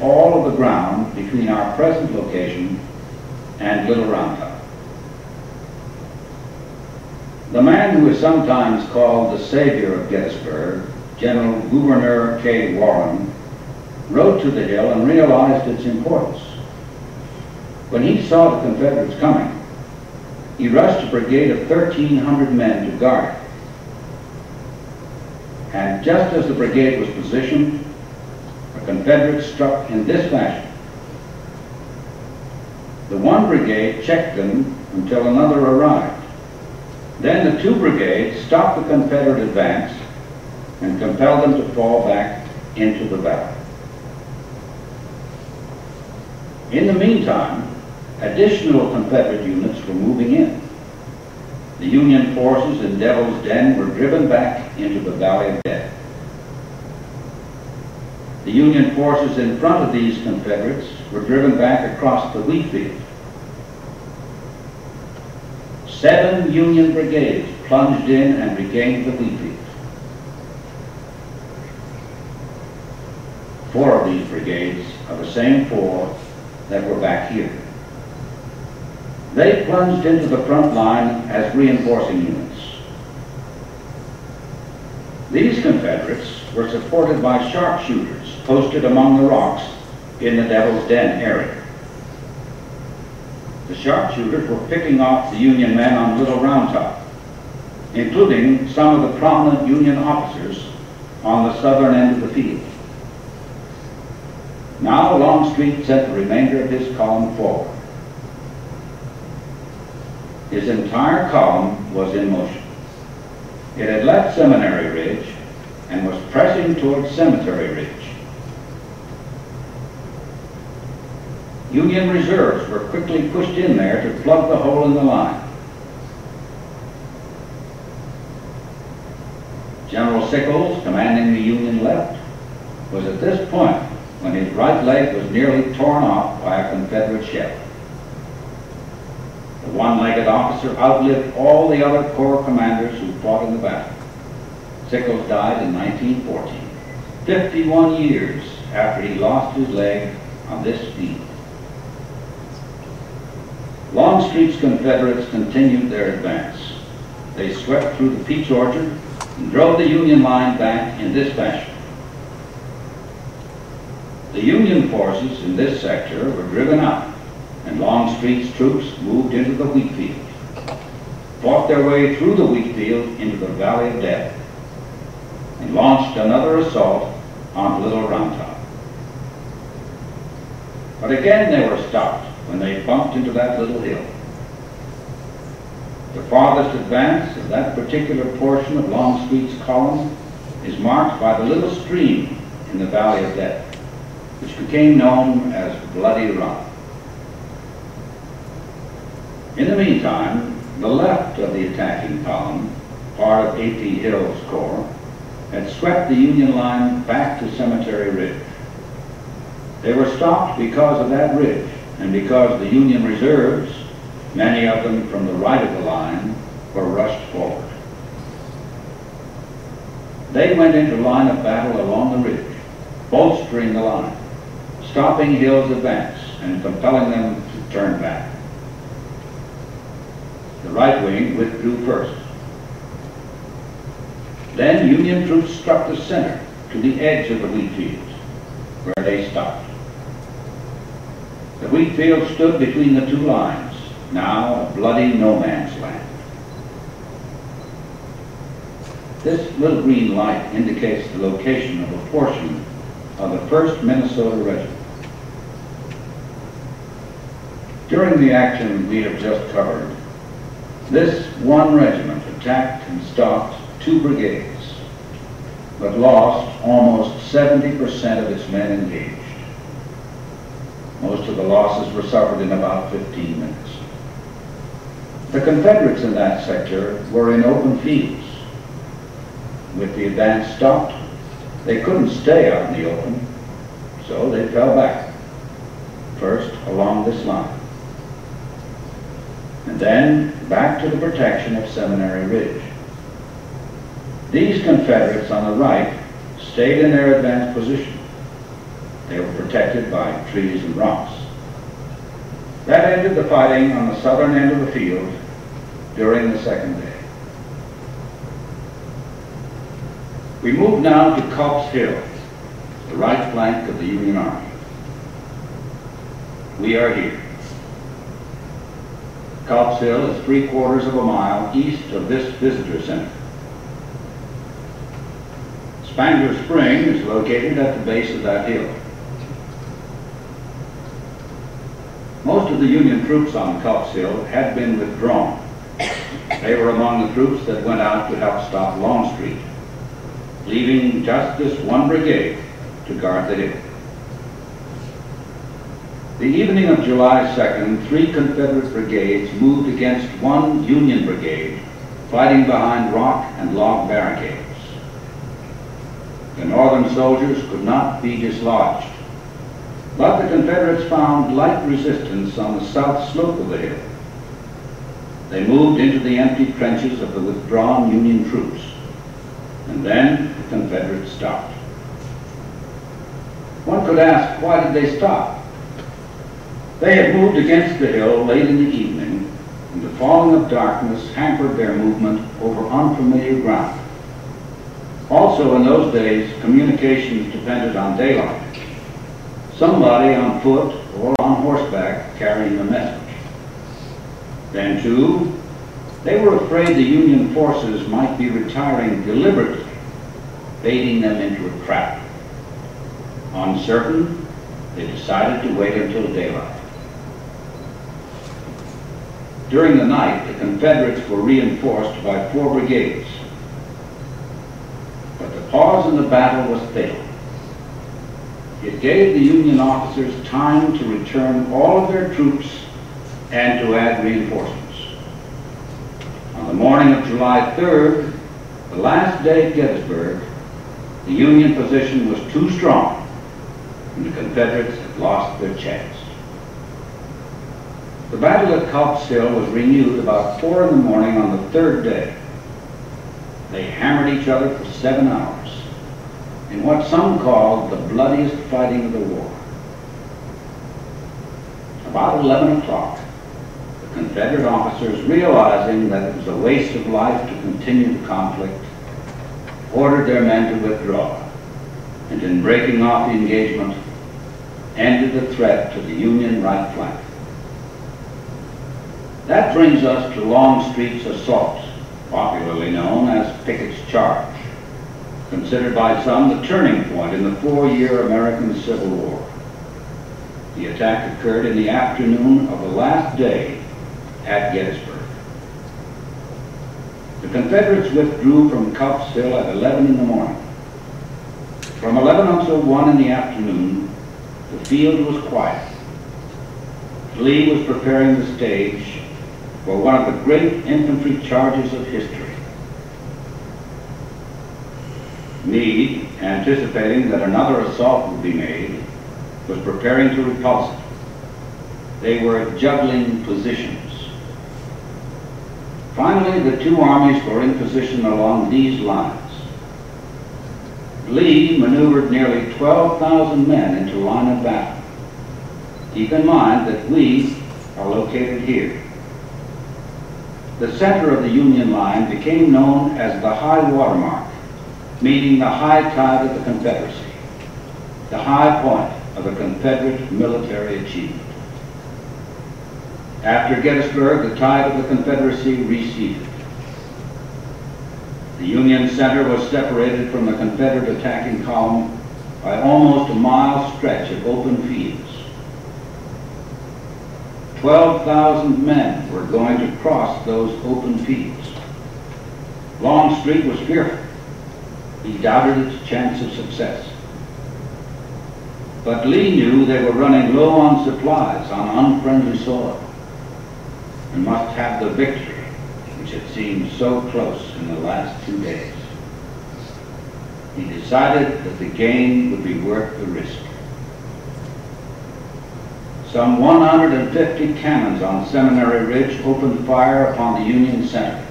all of the ground between our present location and Little Round Top. The man who is sometimes called the savior of Gettysburg, General Gouverneur K. Warren, rode to the hill and realized its importance. When he saw the Confederates coming, he rushed a brigade of 1,300 men to guard it. And just as the brigade was positioned, the Confederates struck in this fashion. The one brigade checked them until another arrived. Then the two brigades stopped the Confederate advance and compelled them to fall back into the valley. In the meantime, additional Confederate units were moving in. The Union forces in Devil's Den were driven back into the Valley of Death. The Union forces in front of these Confederates were driven back across the wheat field. 7 Union brigades plunged in and regained the wheat field. 4 of these brigades are the same 4 that were back here. They plunged into the front line as reinforcing units. These Confederates were supported by sharpshooters posted among the rocks in the Devil's Den area. The sharpshooters were picking off the Union men on Little Round Top, including some of the prominent Union officers on the southern end of the field. Now Longstreet sent the remainder of his column forward. His entire column was in motion. It had left Seminary Ridge and was pressing towards Cemetery Ridge. Union reserves were quickly pushed in there to plug the hole in the line. General Sickles, commanding the Union left, was at this point when his right leg was nearly torn off by a Confederate shell. The one-legged officer outlived all the other corps commanders who fought in the battle. Sickles died in 1914, 51 years after he lost his leg on this field. Longstreet's Confederates continued their advance. They swept through the peach orchard and drove the Union line back in this fashion. The Union forces in this sector were driven out, and Longstreet's troops moved into the wheat field, fought their way through the wheat field into the Valley of Death, and launched another assault on Little Round Top. But again they were stopped when they bumped into that little hill. The farthest advance of that particular portion of Longstreet's column is marked by the little stream in the Valley of Death, which became known as Bloody Run. In the meantime, the left of the attacking column, part of A.P. Hill's corps, had swept the Union line back to Cemetery Ridge. They were stopped because of that ridge and because the Union reserves, many of them from the right of the line, were rushed forward. They went into line of battle along the ridge, bolstering the line, stopping Hill's advance and compelling them to turn back. The right wing withdrew first. Then Union troops struck the center to the edge of the wheat field, where they stopped. The wheat field stood between the two lines, now a bloody no man's land. This little green light indicates the location of a portion of the 1st Minnesota Regiment. During the action we have just covered, this one regiment attacked and stopped 2 brigades, but lost almost 70% of its men engaged. Most of the losses were suffered in about 15 minutes. The Confederates in that sector were in open fields. With the advance stopped, they couldn't stay out in the open, so they fell back, first along this line, and then back to the protection of Seminary Ridge. These Confederates on the right stayed in their advanced position. They were protected by trees and rocks. That ended the fighting on the southern end of the field during the second day. We move now to Culp's Hill, the right flank of the Union Army. We are here. Culp's Hill is 3/4 of a mile east of this visitor center. Spangler Spring is located at the base of that hill. Most of the Union troops on Culp's Hill had been withdrawn. They were among the troops that went out to help stop Longstreet, leaving just this one brigade to guard the hill. The evening of July 2nd, 3 Confederate brigades moved against one Union brigade, fighting behind rock and log barricades. The Northern soldiers could not be dislodged, but the Confederates found light resistance on the south slope of the hill. They moved into the empty trenches of the withdrawn Union troops, and then the Confederates stopped. One could ask, why did they stop? They had moved against the hill late in the evening, and the falling of darkness hampered their movement over unfamiliar ground. Also in those days, communications depended on daylight. Somebody on foot or on horseback carrying a message. Then too, they were afraid the Union forces might be retiring deliberately, baiting them into a trap. Uncertain, they decided to wait until daylight. During the night, the Confederates were reinforced by 4 brigades. But the pause in the battle was fatal. It gave the Union officers time to return all of their troops and to add reinforcements. On the morning of July 3rd, the last day at Gettysburg, the Union position was too strong, and the Confederates had lost their chance. The battle at Culp's Hill was renewed about 4 in the morning on the 3rd day. They hammered each other for 7 hours, in what some called the bloodiest fighting of the war. About 11 o'clock, the Confederate officers, realizing that it was a waste of life to continue the conflict, ordered their men to withdraw, and in breaking off the engagement, ended the threat to the Union right flank. That brings us to Longstreet's assault, popularly known as Pickett's Charge, considered by some the turning point in the 4-year American Civil War. The attack occurred in the afternoon of the last day at Gettysburg. The Confederates withdrew from Culp's Hill at 11 in the morning. From 11 until 1 in the afternoon, the field was quiet. Lee was preparing the stage for one of the great infantry charges of history. Meade, anticipating that another assault would be made, was preparing to repulse it. They were juggling positions. Finally, the 2 armies were in position along these lines. Lee maneuvered nearly 12,000 men into line of battle. Keep in mind that we are located here. The center of the Union line became known as the high water mark, meaning the high tide of the Confederacy, the high point of a Confederate military achievement. After Gettysburg, the tide of the Confederacy receded. The Union center was separated from the Confederate attacking column by almost a mile stretch of open fields. 12,000 men were going to cross those open fields. Longstreet was fearful. He doubted its chance of success. But Lee knew they were running low on supplies on unfriendly soil and must have the victory which had seemed so close in the last 2 days. He decided that the gain would be worth the risk. Some 150 cannons on Seminary Ridge opened fire upon the Union center.